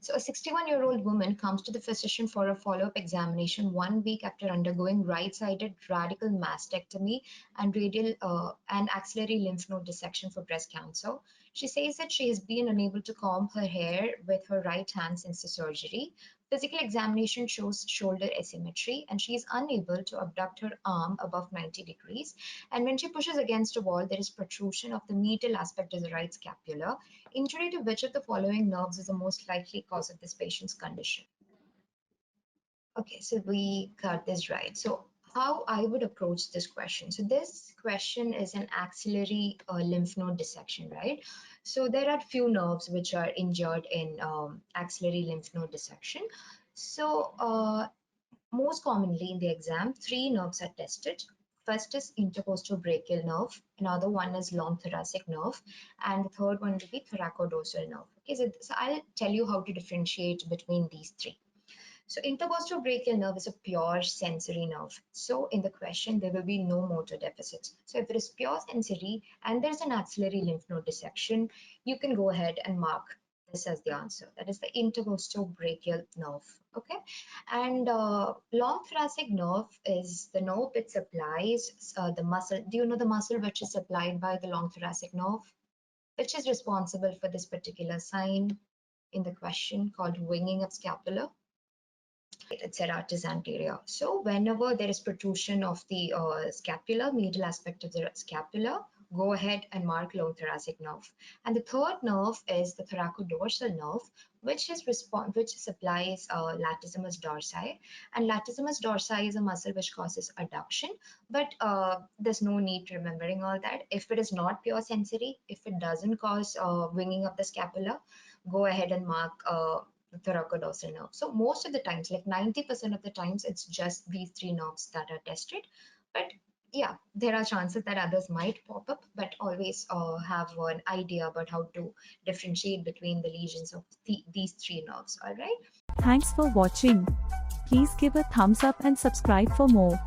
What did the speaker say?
So a 61-year-old woman comes to the physician for a follow-up examination 1 week after undergoing right-sided radical mastectomy and radial and axillary lymph node dissection for breast cancer. She says that she has been unable to comb her hair with her right hand since the surgery. Physical examination shows shoulder asymmetry, and she is unable to abduct her arm above 90 degrees. And when she pushes against a wall, there is protrusion of the medial aspect of the right scapula. Injury to which of the following nerves is the most likely cause of this patient's condition? Okay, so we got this right. So how I would approach this question. So this question is an axillary lymph node dissection, right? So there are few nerves which are injured in axillary lymph node dissection. So most commonly in the exam, three nerves are tested. First is intercostobrachial nerve, another one is long thoracic nerve, and the third one will be thoracodorsal nerve. Okay, so I'll tell you how to differentiate between these three. So intercostobrachial nerve is a pure sensory nerve. So in the question, there will be no motor deficits. So if it is pure sensory and there's an axillary lymph node dissection, you can go ahead and mark this as the answer. That is the intercostobrachial nerve. Okay, and long thoracic nerve is the nerve which supplies the muscle. Do you know the muscle which is supplied by the long thoracic nerve, which is responsible for this particular sign in the question called winging of scapula? It's serratus anterior. So whenever there is protrusion of the scapula, medial aspect of the scapula, go ahead and mark long thoracic nerve. And the third nerve is the thoracodorsal nerve, which supplies latissimus dorsi. And latissimus dorsi is a muscle which causes adduction, but there's no need to remembering all that. If it is not pure sensory, if it doesn't cause winging of the scapula, go ahead and mark the thoracodorsal nerve. So most of the times, like 90% of the times, it's just these three nerves that are tested. But yeah, there are chances that others might pop up, but always have an idea about how to differentiate between the lesions of these three nerves. All right. Thanks for watching. Please give a thumbs up and subscribe for more.